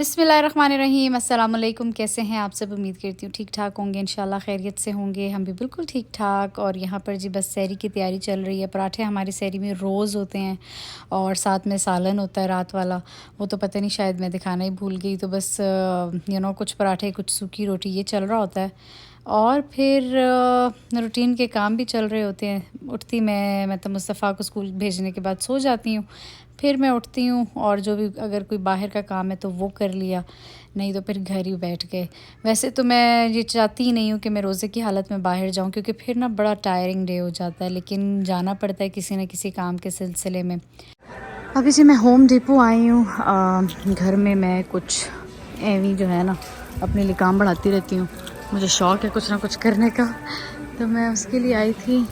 बिस्मिल्लाहिर्रहमानिर्रहीम। अस्सलाम वालेकुम। कैसे हैं आप सब? उम्मीद करती हूँ ठीक ठाक होंगे, इंशाल्लाह खैरियत से होंगे। हम भी बिल्कुल ठीक ठाक। और यहाँ पर जी बस सहरी की तैयारी चल रही है। पराठे हमारी सहरी में रोज़ होते हैं और साथ में सालन होता है रात वाला। वो तो पता नहीं, शायद मैं दिखाना ही भूल गई। तो बस कुछ पराठे कुछ सूखी रोटी ये चल रहा होता है। और फिर रूटीन के काम भी चल रहे होते हैं। उठती मैं तो मुस्तफ़ा को स्कूल भेजने के बाद सो जाती हूँ। फिर मैं उठती हूँ और जो भी अगर कोई बाहर का काम है तो वो कर लिया, नहीं तो फिर घर ही बैठ गए। वैसे तो मैं ये चाहती ही नहीं हूँ कि मैं रोज़े की हालत में बाहर जाऊँ, क्योंकि फिर ना बड़ा टायरिंग डे हो जाता है, लेकिन जाना पड़ता है किसी न किसी काम के सिलसिले में। अभी जी मैं होम डिपो आई हूँ। घर में मैं कुछ एवी जो है ना अपने लिए काम बढ़ाती रहती हूँ। मुझे शौक़ है कुछ ना कुछ करने का, तो मैं उसके लिए आई थी।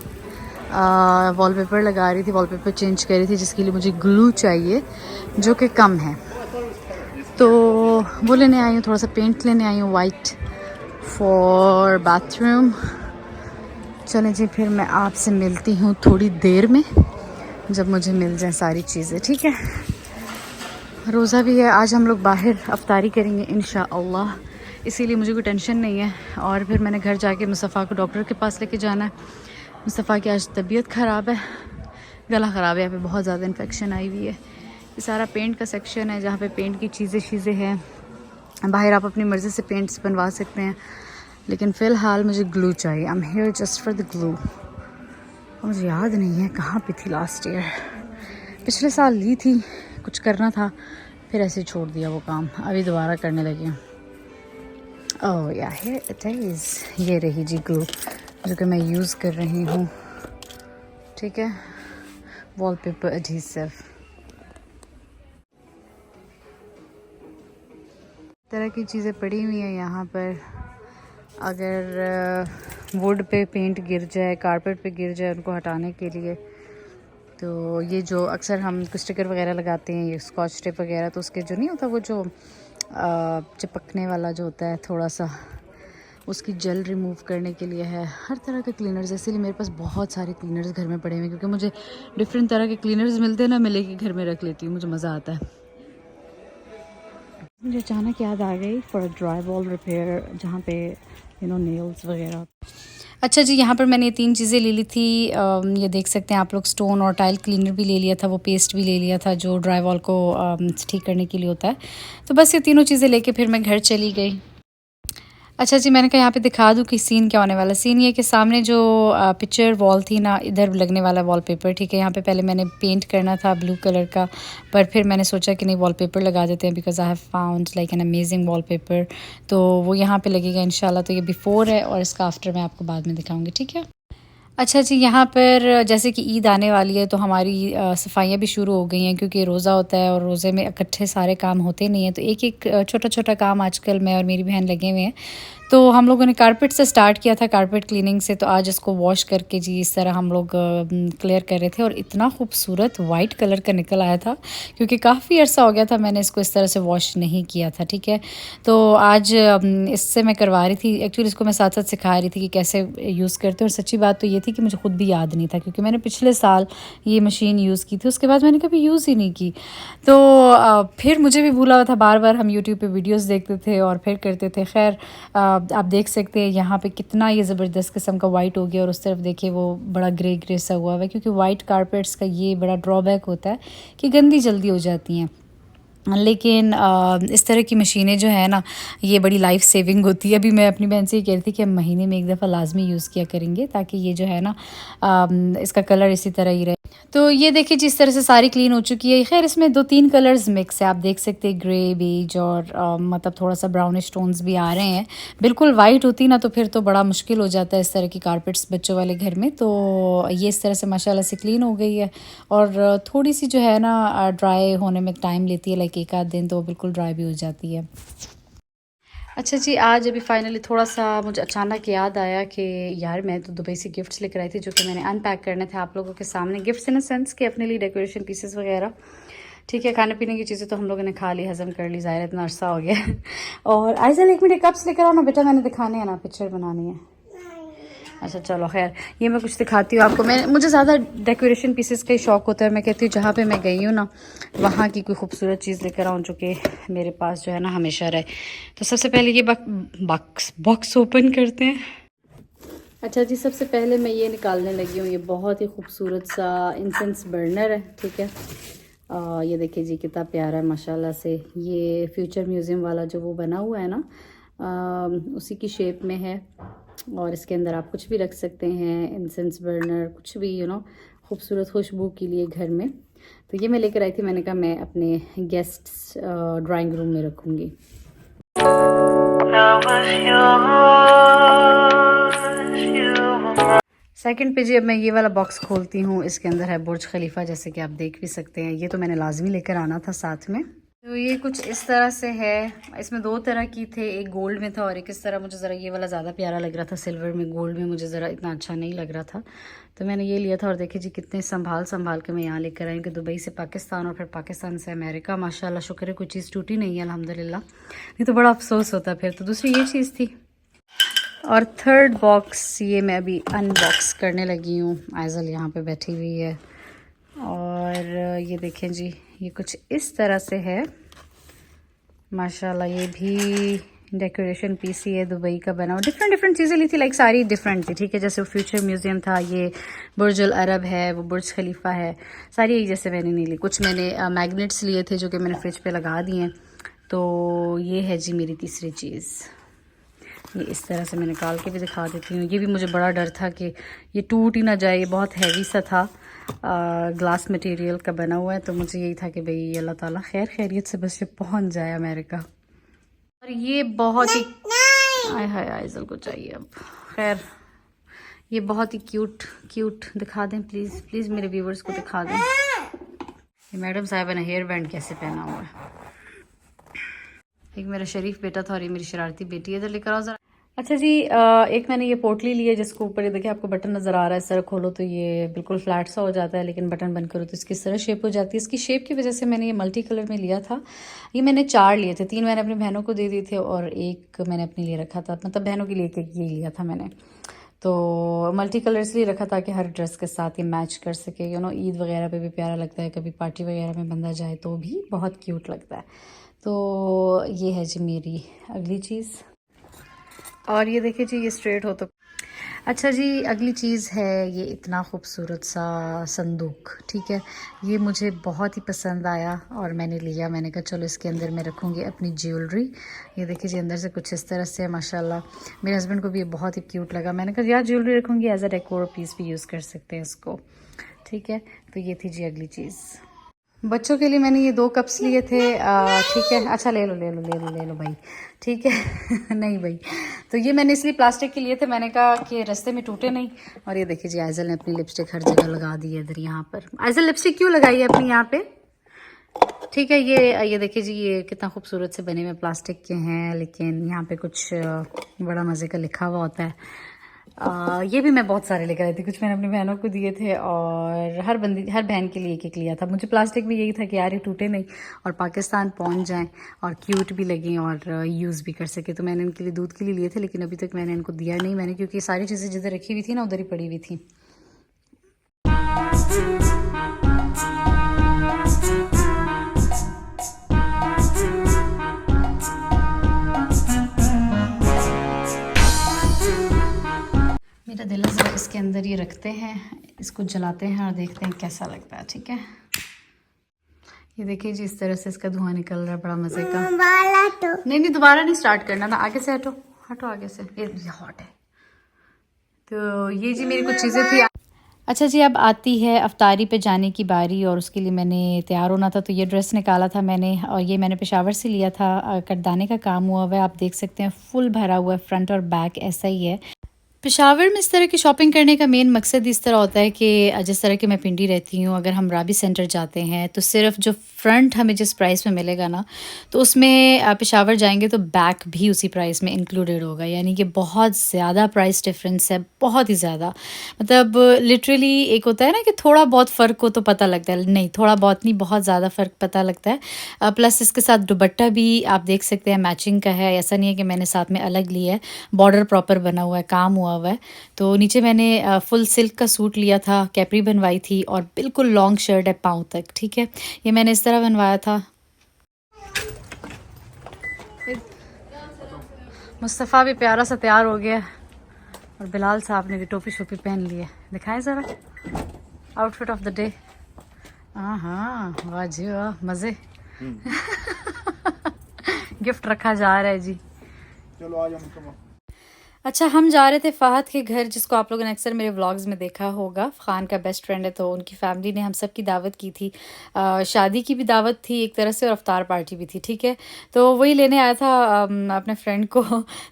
वॉलपेपर लगा रही थी, वॉलपेपर चेंज कर रही थी, जिसके लिए मुझे ग्लू चाहिए जो कि कम है, तो वो लेने आई हूँ। थोड़ा सा पेंट लेने आई हूँ वाइट फॉर बाथरूम। चलें जी, फिर मैं आपसे मिलती हूँ थोड़ी देर में, जब मुझे मिल जाए सारी चीज़ें। ठीक है, रोज़ा भी है आज, हम लोग बाहर अफ्तारी करेंगे इंशाअल्लाह, इसीलिए मुझे कोई टेंशन नहीं है। और फिर मैंने घर जाके मुस्तफ़ा को डॉक्टर के पास लेके जाना है। मुस्तफ़ा की आज तबीयत ख़राब है, गला ख़राब है, यहाँ पे बहुत ज़्यादा इन्फेक्शन आई हुई है। ये सारा पेंट का सेक्शन है जहाँ पे पेंट की चीज़ें हैं। बाहर आप अपनी मर्ज़ी से पेंट्स बनवा सकते हैं, लेकिन फ़िलहाल मुझे ग्लू चाहिए। I am here just for the glue. मुझे याद नहीं है कहाँ पे थी लास्ट ईयर, पिछले साल ली थी, कुछ करना था, फिर ऐसे छोड़ दिया वो काम, अभी दोबारा करने लगे हैं। ओह या हियर इट इज़, ये रही जी ग्लू जो कि मैं यूज़ कर रही हूँ। ठीक है, वॉलपेपर एडहेसिव तरह की चीज़ें पड़ी हुई हैं यहाँ पर। अगर वुड पे पेंट गिर जाए, कारपेट पे गिर जाए, उनको हटाने के लिए, तो ये जो अक्सर हम स्टिकर वगैरह लगाते हैं, ये स्कॉच टेप वगैरह, तो उसके जो नहीं होता वो जो चिपकने वाला जो होता है थोड़ा सा, उसकी जेल रिमूव करने के लिए है। हर तरह के क्लीनर्स, इसीलिए मेरे पास बहुत सारे क्लीनर्स घर में पड़े हुए हैं, क्योंकि मुझे डिफरेंट तरह के क्लीनर्स मिलते हैं ना, मैं लेके घर में रख लेती हूँ, मुझे मज़ा आता है। मुझे अचानक याद आ गई फॉर ड्राई वॉल रिपेयर, जहाँ पे नेल्स वगैरह। अच्छा जी, यहाँ पर मैंने ये 3 चीज़ें ले ली थी। ये देख सकते हैं आप लोग, स्टोन और टाइल क्लीनर भी ले लिया था, वो पेस्ट भी ले लिया था जो ड्राई वॉल को ठीक करने के लिए होता है। तो बस ये तीनों चीज़ें लेके फिर मैं घर चली गई। अच्छा जी, मैंने कहा यहाँ पे दिखा दूँ कि सीन क्या होने वाला। सीन ये कि सामने जो पिक्चर वॉल थी ना, इधर लगने वाला वॉलपेपर। ठीक है, यहाँ पे पहले मैंने पेंट करना था ब्लू कलर का, पर फिर मैंने सोचा कि नहीं, वॉलपेपर लगा देते हैं, because I have found like an amazing wallpaper. तो वो यहाँ पे लगेगा इंशाल्लाह। तो ये बिफ़ोर है और इसका आफ्टर मैं आपको बाद में दिखाऊँगी। ठीक है। अच्छा जी, यहाँ पर जैसे कि ईद आने वाली है, तो हमारी सफाइयाँ भी शुरू हो गई हैं, क्योंकि रोज़ा होता है और रोज़े में इकट्ठे सारे काम होते नहीं हैं। तो एक एक छोटा छोटा काम आजकल मैं और मेरी बहन लगे हुए हैं। तो हम लोगों ने कारपेट से स्टार्ट किया था, कारपेट क्लीनिंग से। तो आज इसको वॉश करके जी इस तरह हम लोग क्लियर कर रहे थे, और इतना खूबसूरत वाइट कलर का निकल आया था, क्योंकि काफ़ी अर्सा हो गया था मैंने इसको इस तरह से वॉश नहीं किया था। ठीक है, तो आज इससे मैं करवा रही थी। एक्चुअली इसको मैं साथ साथ सिखा रही थी कि कैसे यूज़ करते हैं। और सच्ची बात तो ये थी कि मुझे खुद भी याद नहीं था, क्योंकि मैंने पिछले साल ये मशीन यूज़ की थी, उसके बाद मैंने कभी यूज़ ही नहीं की। तो फिर मुझे भी भूला हुआ था, बार बार हम यूट्यूब पे वीडियोस देखते थे और फिर करते थे। खैर, आप देख सकते हैं यहाँ पे कितना ये ज़बरदस्त किस्म का वाइट हो गया, और उस तरफ देखिए वो बड़ा ग्रे ग्रे सा हुआ है, क्योंकि वाइट कारपेट्स का ये बड़ा ड्रॉबैक होता है कि गंदी जल्दी हो जाती हैं। लेकिन इस तरह की मशीनें जो है ना, ये बड़ी लाइफ सेविंग होती है। अभी मैं अपनी बहन से ये कह रही थी कि हम महीने में एक दफ़ा लाजमी यूज़ किया करेंगे, ताकि ये जो है ना इसका कलर इसी तरह ही रहे। तो ये देखिए जिस तरह से सारी क्लीन हो चुकी है। खैर, इसमें 2-3 कलर्स मिक्स है, आप देख सकते हैं, ग्रे, बेज और मतलब थोड़ा सा ब्राउनिश टोन्स भी आ रहे हैं। बिल्कुल वाइट होती ना तो फिर तो बड़ा मुश्किल हो जाता है इस तरह की कारपेट्स बच्चों वाले घर में। तो ये इस तरह से माशाल्लाह से क्लीन हो गई है, और थोड़ी सी जो है ना ड्राई होने में टाइम लेती है, लाइक एक आध दिन, तो वो बिल्कुल ड्राई भी हो जाती है। अच्छा जी, आज अभी फाइनली थोड़ा सा मुझे अचानक याद आया कि यार मैं तो दुबई से गिफ्ट्स लेकर आई थी, जो कि मैंने अनपैक करने थे आप लोगों के सामने। गिफ्ट्स इन अ सेंस कि अपने लिए डेकोरेशन पीसेस वगैरह। ठीक है, खाने पीने की चीज़ें तो हम लोगों ने खा ली, हज़म कर ली, ज़ाहिर इतना अरसा हो गया। और आइज़ल 1 मिनट कप्स लेकर आओ ना बेटा, मैंने दिखाने हैं ना, पिक्चर बनानी है। अच्छा चलो खैर, ये मैं कुछ दिखाती हूँ आपको। मुझे ज़्यादा डेकोरेशन पीसेस का ही शौक़ होता है। मैं कहती हूँ जहाँ पे मैं गई हूँ ना, वहाँ की कोई खूबसूरत चीज़ लेकर आऊँ जो कि मेरे पास जो है ना हमेशा रहे। तो सबसे पहले ये बॉक्स ओपन करते हैं। अच्छा जी, सबसे पहले मैं ये निकालने लगी हूँ। ये बहुत ही खूबसूरत सा इंसेंस बर्नर है, ठीक है। ये देखिए जी कितना प्यारा है माशाल्लाह से। ये फ्यूचर म्यूज़ियम वाला जो वो बना हुआ है ना, उसी की शेप में है। और इसके अंदर आप कुछ भी रख सकते हैं, इंसेंस बर्नर, कुछ भी खूबसूरत खुशबू के लिए घर में। तो ये मैं लेकर आई थी, मैंने कहा मैं अपने गेस्ट्स ड्राइंग रूम में रखूँगी। सेकंड पे जी अब मैं ये वाला बॉक्स खोलती हूँ। इसके अंदर है बुर्ज खलीफा, जैसे कि आप देख भी सकते हैं। ये तो मैंने लाजमी लेकर आना था साथ में। तो ये कुछ इस तरह से है। इसमें दो तरह की थे, एक गोल्ड में था और एक इस तरह। मुझे ज़रा ये वाला ज़्यादा प्यारा लग रहा था सिल्वर में। गोल्ड में मुझे ज़रा इतना अच्छा नहीं लग रहा था, तो मैंने ये लिया था। और देखिए जी कितने संभाल के मैं यहाँ लेकर आई कि दुबई से पाकिस्तान और फिर पाकिस्तान से अमेरिका। माशाल्लाह शुक्र है कोई चीज़ टूटी नहीं है अल्हम्दुलिल्लाह, नहीं तो बड़ा अफसोस होता फिर। तो दूसरी ये चीज़ थी। और थर्ड बॉक्स ये मैं अभी अनबॉक्स करने लगी हूँ। आइज़ल यहाँ पे बैठी हुई है। और ये देखें जी, ये कुछ इस तरह से है माशाल्लाह। ये भी डेकोरेशन पीस ही है, दुबई का बना हुआ। डिफरेंट चीज़ें ली थी, लाइक सारी डिफरेंट थी, ठीक है। जैसे वो फ्यूचर म्यूज़ियम था, ये बुर्ज अल अरब है, वो बुर्ज खलीफा है, सारी एक जैसे मैंने नहीं ली। कुछ मैंने मैग्नेट्स लिए थे जो कि मैंने फ्रिज पे लगा दिए हैं। तो ये है जी मेरी तीसरी चीज़। ये इस तरह से मैं निकाल के भी दिखा देती हूँ। ये भी मुझे बड़ा डर था कि ये टूट ही ना जाए। ये बहुत हैवी सा था, ग्लास मटेरियल का बना हुआ है। तो मुझे यही था कि भाई अल्लाह ताला खैर खैरियत से बस ये पहुँच जाए अमेरिका। और ये बहुत ही आय हाय आइज़ल को चाहिए अब। खैर ये बहुत ही क्यूट दिखा दें प्लीज़ मेरे व्यूवर्स को दिखा दें। ये मैडम साहिबा ने हेयर बैंड कैसे पहना हुआ है। एक मेरा शरीफ बेटा था और ये मेरी शरारती बेटी है। इधर लेकर आओ ज़रा। अच्छा जी, एक मैंने ये पोटली ली है जिसको ऊपर ये देखिए आपको बटन नज़र आ रहा है। इस तरह खोलो तो ये बिल्कुल फ्लैट सा हो जाता है, लेकिन बटन बंद करो तो इसकी इस तरह शेप हो जाती है। इसकी शेप की वजह से मैंने ये मल्टी कलर में लिया था। ये मैंने 4 लिए थे, 3 मैंने अपनी बहनों को दे दिए थे और एक मैंने अपने लिए रखा था। मतलब बहनों के लिए एक ये लिया था मैंने। तो मल्टी कलर इसलिए रखा था कि हर ड्रेस के साथ ये मैच कर सके। ईद वगैरह पे भी प्यारा लगता है, कभी पार्टी वगैरह में बंधा जाए तो भी बहुत क्यूट लगता है। तो ये है जी मेरी अगली चीज़। और ये देखिए जी, ये स्ट्रेट हो तो अच्छा जी। अगली चीज़ है ये इतना खूबसूरत सा संदूक, ठीक है। ये मुझे बहुत ही पसंद आया और मैंने लिया। मैंने कहा चलो इसके अंदर मैं रखूँगी अपनी ज्वेलरी। ये देखिए जी अंदर से कुछ इस तरह से है माशाल्लाह। मेरे हस्बैंड को भी ये बहुत ही क्यूट लगा। मैंने कहा यार ज्वेलरी रखूँगी, एज अ डेकोर पीस भी यूज़ कर सकते हैं इसको, ठीक है। तो ये थी जी अगली चीज़। बच्चों के लिए मैंने ये 2 कप्स लिए थे, ठीक है। अच्छा ले लो भाई, ठीक है। नहीं भाई, तो ये मैंने इसलिए प्लास्टिक के लिए थे, मैंने कहा कि रास्ते में टूटे नहीं। और ये देखिए जी आइज़ल ने अपनी लिपस्टिक हर जगह लगा दी है। इधर यहाँ पर आइज़ल लिपस्टिक क्यों लगाई है अपनी यहाँ पे, ठीक है। ये देखिए जी, ये कितना खूबसूरत से बने हुए प्लास्टिक के हैं, लेकिन यहाँ पे कुछ बड़ा मज़े का लिखा हुआ होता है। ये भी मैं बहुत सारे लेकर आई थी। कुछ मैंने अपनी बहनों को दिए थे और हर बहन के लिए एक लिया था। मुझे प्लास्टिक में यही था कि यार ये टूटे नहीं और पाकिस्तान पहुंच जाएं और क्यूट भी लगें और यूज़ भी कर सके। तो मैंने इनके लिए दूध के लिए लिए थे, लेकिन अभी तक मैंने इनको दिया नहीं। मैंने क्योंकि सारी चीज़ें जिधर रखी हुई थी ना उधर ही पड़ी हुई थी। मेरा दिल है इसके अंदर ये रखते हैं, इसको जलाते हैं और देखते हैं कैसा लगता है, ठीक है। ये देखिए जी इस तरह से इसका धुआं निकल रहा है, बड़ा मज़े का। नहीं दोबारा नहीं स्टार्ट करना ना, आगे से हटो आगे से, ये हॉट है। तो ये जी मेरी कुछ चीज़ें थी। अच्छा जी, अब आती है अफ्तारी पे जाने की बारी और उसके लिए मैंने तैयार होना था। तो ये ड्रेस निकाला था मैंने और ये मैंने पेशावर से लिया था। कटदाने का काम हुआ हुआ है, आप देख सकते हैं फुल भरा हुआ है, फ्रंट और बैक ऐसा ही है। पेशावर में इस तरह की शॉपिंग करने का मेन मकसद इस तरह होता है कि जिस तरह के मैं पिंडी रहती हूँ, अगर हम राबी सेंटर जाते हैं तो सिर्फ जो फ्रंट हमें जिस प्राइस में मिलेगा ना, तो उसमें पेशावर जाएंगे तो बैक भी उसी प्राइस में इंक्लूडेड होगा। यानी कि बहुत ज़्यादा प्राइस डिफरेंस है, बहुत ही ज़्यादा। मतलब लिटरली एक होता है ना कि थोड़ा बहुत फ़र्क हो तो पता लगता है, नहीं थोड़ा बहुत नहीं, बहुत ज़्यादा फ़र्क पता लगता है। प्लस इसके साथ दुपट्टा भी आप देख सकते हैं मैचिंग का है। ऐसा नहीं है कि मैंने साथ में अलग लिया है, बॉर्डर प्रॉपर बना हुआ है, काम हुआ हुआ है। तो नीचे मैंने फुल सिल्क का सूट लिया था, कैपरी बनवाई थी और बिल्कुल लॉन्ग शर्ट है पाँव तक, ठीक है। ये मैंने इस तरह बनवाया था। मुस्तफ़ा भी प्यारा सा तैयार हो गया और बिलाल साहब ने भी टोपी शोपी पहन ली है। दिखाएं ज़रा आउटफिट ऑफ द डे। हाँ हाँ, वाह जी वाह, मज़े। गिफ्ट रखा जा रहा है जी। चलो आज हम अच्छा, हम जा रहे थे फ़हद के घर, जिसको आप लोगों ने अक्सर मेरे व्लॉग्स में देखा होगा। ख़ान का बेस्ट फ्रेंड है, तो उनकी फैमिली ने हम सब की दावत की थी। शादी की भी दावत थी एक तरह से और अफ्तार पार्टी भी थी, ठीक है। तो वही लेने आया था अपने फ्रेंड को।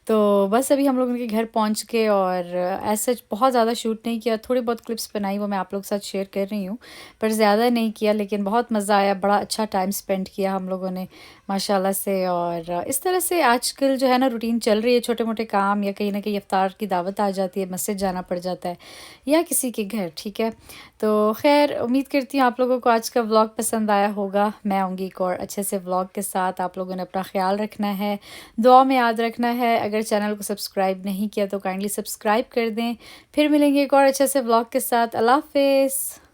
तो बस अभी हम लोग उनके घर पहुंच के, और ऐसा बहुत ज़्यादा शूट नहीं किया, थोड़ी बहुत क्लिप्स बनाई, वो मैं आप लोग के साथ शेयर कर रही हूँ, पर ज़्यादा नहीं किया। लेकिन बहुत मज़ा आया, बड़ा अच्छा टाइम स्पेंड किया हम लोगों ने माशाल्लाह से। और इस तरह से आजकल जो है ना रूटीन चल रही है, छोटे मोटे काम या कहीं ना कहीं इफ्तार की दावत आ जाती है, मस्जिद जाना पड़ जाता है या किसी के घर, ठीक है। तो खैर, उम्मीद करती हूँ आप लोगों को आज का व्लॉग पसंद आया होगा। मैं आऊँगी एक और अच्छे से व्लॉग के साथ। आप लोगों ने अपना ख्याल रखना है, दुआ में याद रखना है। अगर चैनल को सब्सक्राइब नहीं किया तो काइंडली सब्सक्राइब कर दें। फिर मिलेंगे एक और अच्छे से व्लॉग के साथ। अल्लाह हाफिज़।